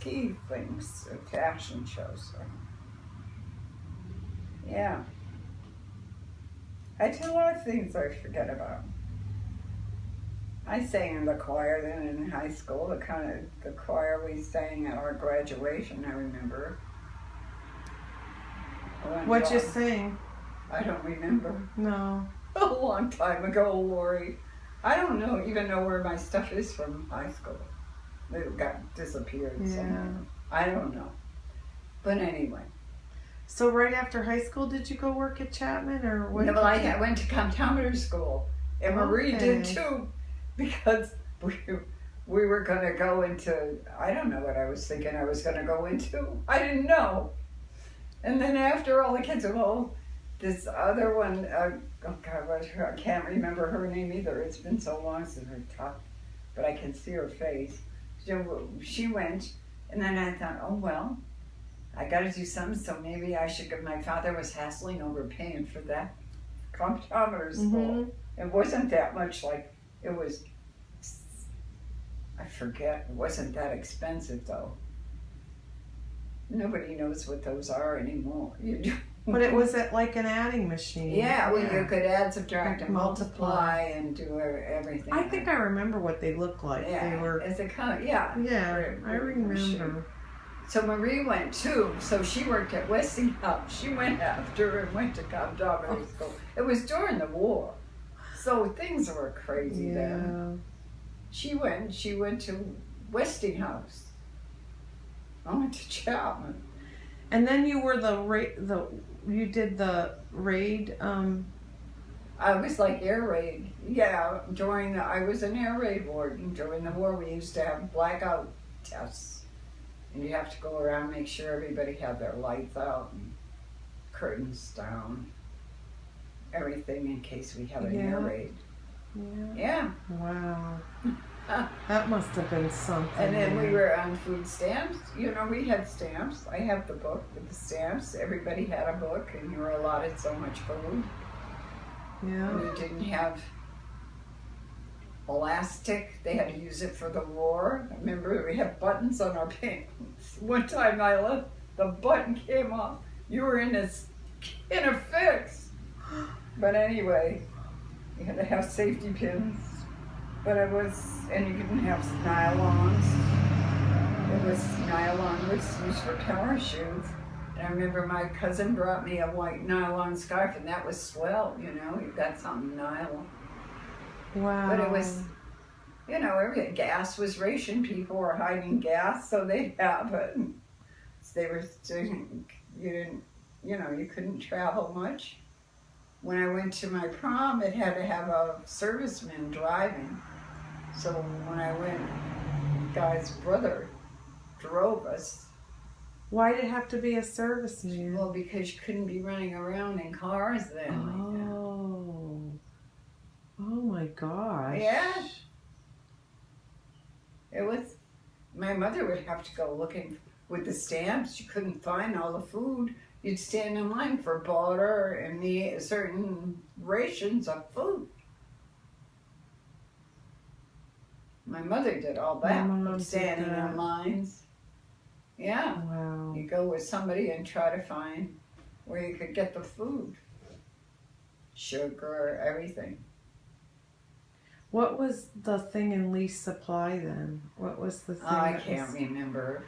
VIP things, fashion shows. So. Yeah. I do a lot of things I forget about. I sang in the choir then in high school, the choir we sang at our graduation, I remember. What you sing? I don't remember. No. A long time ago, Lori. I don't even know where my stuff is from high school. It got disappeared somewhere. I don't know. But anyway. So right after high school, did you go work at Chapman or what? No, well, I went to comptometer school. And Marie did too. Because we were going to go into, I don't know what I was thinking I was going to go into. I didn't know. And then after all the kids, this other one, oh God, I can't remember her name either. It's been so long since we talked, but I can see her face. So she went, and then I thought, oh well, I got to do something, so maybe I should go. My father was hassling over paying for that comptometer school. It wasn't that much, like, it was, I forget, it wasn't that expensive though. Nobody knows what those are anymore. But it was like an adding machine. Yeah, well, you could add, subtract, and multiply and do everything. I think I remember what they looked like. Yeah, they were. It's a kind of, yeah. Yeah, I remember. Machine. So Marie went too. So she worked at Westinghouse. She went after and went to comptometer school. It was during the war, so things were crazy then. She went to Westinghouse. I went to Chapman. And then you were you did the raid. I was like air raid. Yeah, I was an air raid warden. During the war, we used to have blackout tests. And you have to go around and make sure everybody had their lights out and curtains down. Everything in case we had an air raid. Yeah. Wow. That must have been something. And then we were on food stamps. You know, we had stamps. I have the book with the stamps. Everybody had a book, and you were allotted so much food. Yeah. And you didn't have elastic. They had to use it for the war. I remember we had buttons on our pants. One time I left, the button came off. You were in a fix. But anyway, you had to have safety pins. But and you didn't have nylons. It was nylon was used for parachutes. And I remember my cousin brought me a white nylon scarf, and that was swell, you know, you got something nylon. Wow. But it was, you know, gas was rationed. People were hiding gas, so they'd have it. They were doing, you couldn't travel much. When I went to my prom, it had to have a serviceman driving. So when I went, guy's brother drove us. Why did it have to be a serviceman? Well, because you couldn't be running around in cars then. Oh. Oh my gosh. Yeah. It was, my mother would have to go looking with the stamps. You couldn't find all the food. You'd stand in line for butter and certain rations of food. My mother did all that, standing in lines. Yeah. Wow. You go with somebody and try to find where you could get the food. Sugar, everything. What was the thing in Lee's Supply then? What was the thing? I can't remember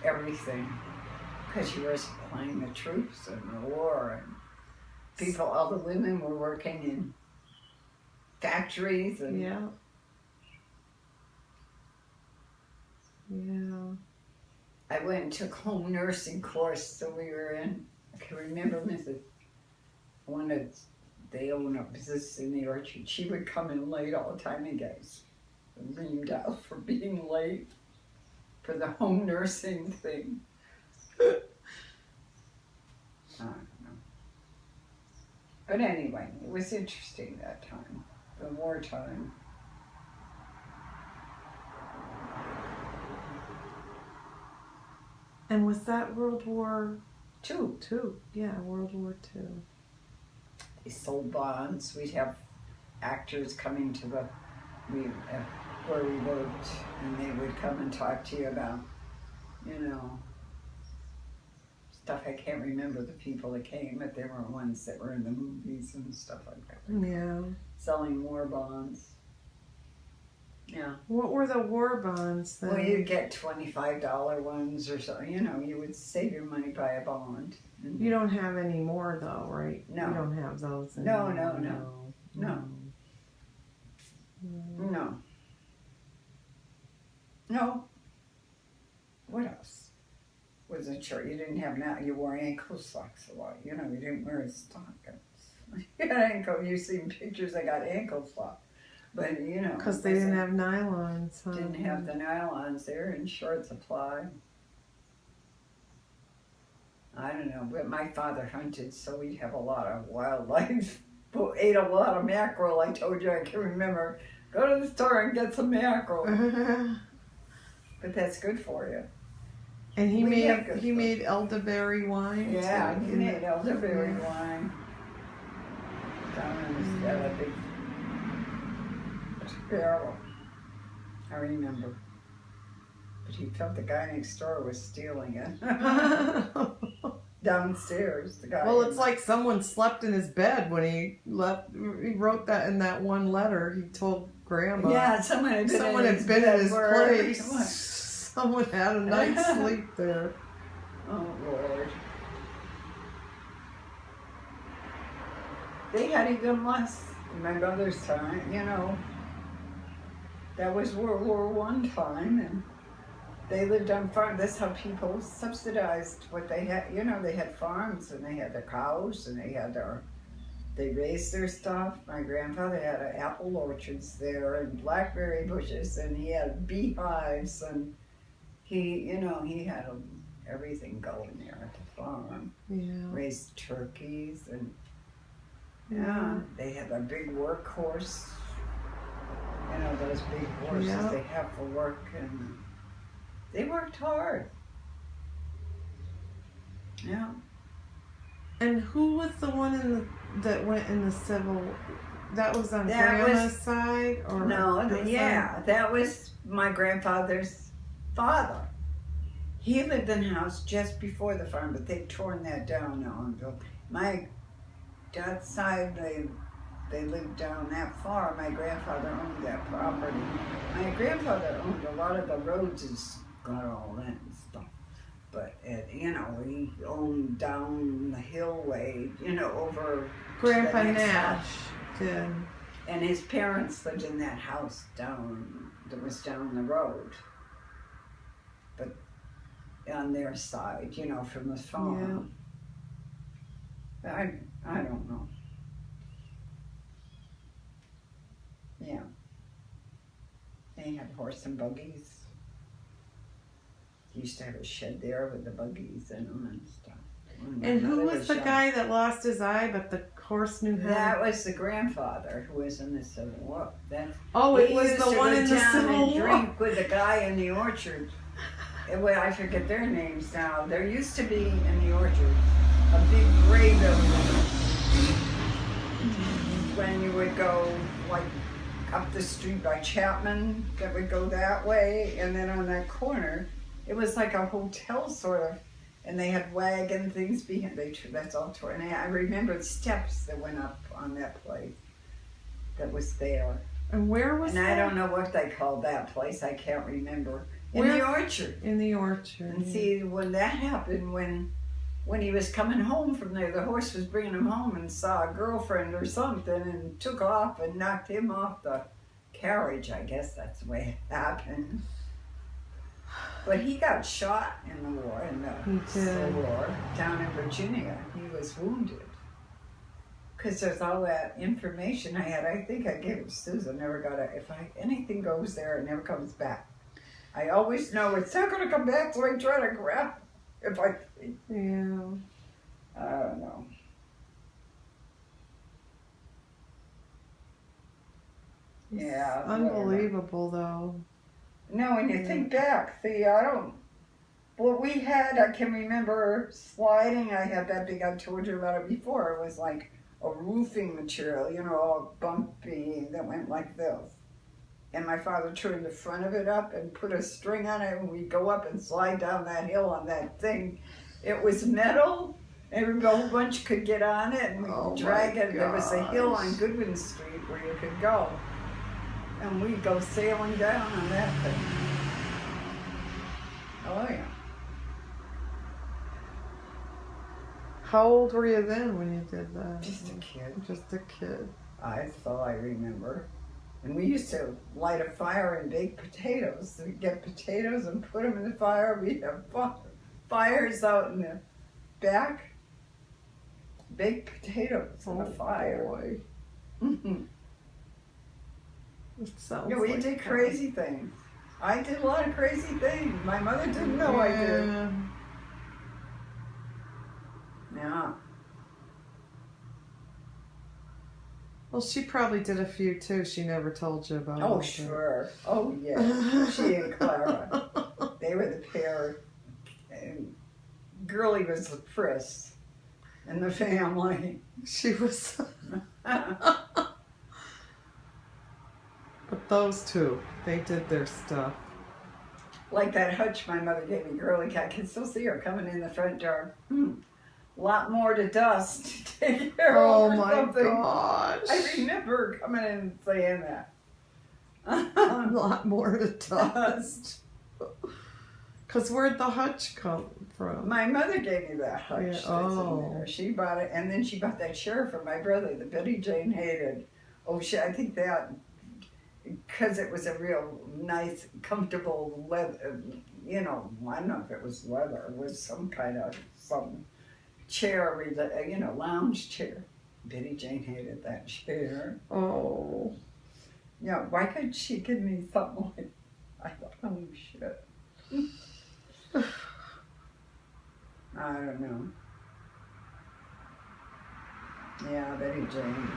everything. Because you were supplying the troops and the war, and all the women were working in factories. And yeah. I went and took home nursing course, so we were in, I can remember they own a business in the orchard. She would come in late all the time and get reamed out for being late for the home nursing thing. I don't know. But anyway, it was interesting that time, the wartime. And was that World War II? Yeah, World War II. They sold bonds. We'd have actors coming to where we worked, and they would come and talk to you about, stuff. I can't remember the people that came, but they were ones that were in the movies and stuff like that. Yeah. Selling war bonds. Yeah. What were the war bonds then? Well, you'd get $25 ones or so. You know, you would save your money by a bond. You don't have any more though, right? No. You don't have those No, anymore. no. No. What else? Was it sure you didn't have now? You wore ankle socks a lot. You know, you didn't wear stockings. You had ankle. You seen pictures. I got ankle socks, but you know, Because they didn't have nylons. Huh? Didn't have the nylons. They were in short supply. I don't know, but my father hunted, so we'd have a lot of wildlife. Ate a lot of mackerel. I told you, I can remember. Go to the store and get some mackerel. But that's good for you. And he made elderberry wine. Yeah, too, he made elderberry wine. Down in his a big barrel. I remember. But he felt the guy next door was stealing it. Downstairs, the guy. Well, it's like someone slept in his bed when he left. He wrote that in that one letter. He told Grandma. Yeah, someone had been in his place. Someone had a night's sleep there. Oh, Lord. They had even less in my mother's time, you know. That was World War I time, and they lived on farms. That's how people subsidized what they had. You know, they had farms, and they had their cows, and they raised their stuff. My grandfather had apple orchards there, and blackberry bushes, and he had beehives, and he had everything going there at the farm. Yeah. Raised turkeys, and yeah, they had a big workhorse. You know, those big horses they have for work, and they worked hard. Yeah. And who was the one that went in the civil? That was on Grandma's side, or no? That was my grandfather's father. He lived in a house just before the farm, but they've torn that down now and built. My dad's side, they lived down that far. My grandfather owned that property. My grandfather owned a lot of the roads and got all that and stuff. But, he owned down the hill way, over... Grandpa Nash did. And his parents lived in that house that was down the road. But on their side, from the farm. Yeah. I don't know. Yeah. They had horse and buggies. He used to have a shed there with the buggies in them and stuff. And who was the guy that lost his eye, but the horse knew how? That was the grandfather who was in the Civil War. It was the one in the Civil War. Drink with the guy in the orchard. I forget their names now. There used to be in the orchard a big gray building. When you would go up the street by Chapman, that would go that way, and then on that corner, it was like a hotel sort of, and they had wagon things behind. That's all torn. And I remember steps that went up on that place that was there. And where was that? And I don't know what they called that place. I can't remember. In the orchard. In the orchard. And see, when that happened, when he was coming home from there, the horse was bringing him home and saw a girlfriend or something and took off and knocked him off the carriage. I guess that's the way it happened. But he got shot in the war, in the Civil War, down in Virginia. He was wounded. Because there's all that information I had. I think I gave it to Susan. Never got it. If anything goes there, it never comes back. I always know it's not going to come back, so I try to grab it if I think. Yeah. I don't know. Yeah. Unbelievable, though. No, when you think back, what we had, I can remember sliding. I had that big, I told you about it before. It was like a roofing material, all bumpy that went like this. And my father turned the front of it up and put a string on it, and we'd go up and slide down that hill on that thing. It was metal. Every whole bunch could get on it and we Oh could drag my it. There was a hill gosh. on Goodwin Street where you could go. And we'd go sailing down on that thing. Oh, yeah. How old were you then when you did that? Just a kid. Just a kid. That's all I remember. And we used to light a fire and bake potatoes. We'd get potatoes and put them in the fire. We'd have fires out in the back. Baked potatoes on the fire. Boy. Mhm. It sounds Yeah, we like did fun. crazy things. I did a lot of crazy things. My mother didn't know I did. Yeah. Yeah. Well, she probably did a few too. She never told you about. Oh, all sure. Oh, yeah. She and Clara. They were the pair. And Girlie was the priss in the family. She was. But those two, they did their stuff. Like that hutch my mother gave me, Girlie. I can still see her coming in the front door. A lot more to dust to take care of Oh or my something. gosh. I remember her coming in and saying that. A lot more to dust. Because where'd the hutch come from? My mother gave me that hutch Yeah, that's oh. in there. She bought it, and then she bought that chair for my brother that Betty Jane hated. Oh, I think that, because it was a real nice, comfortable leather, you know, I don't know if it was leather, it was some kind of, some chair, you know, lounge chair. Betty Jane hated that chair. Oh. Yeah, why couldn't she give me something like, I thought, oh shit. I don't know. Yeah, Betty Jane.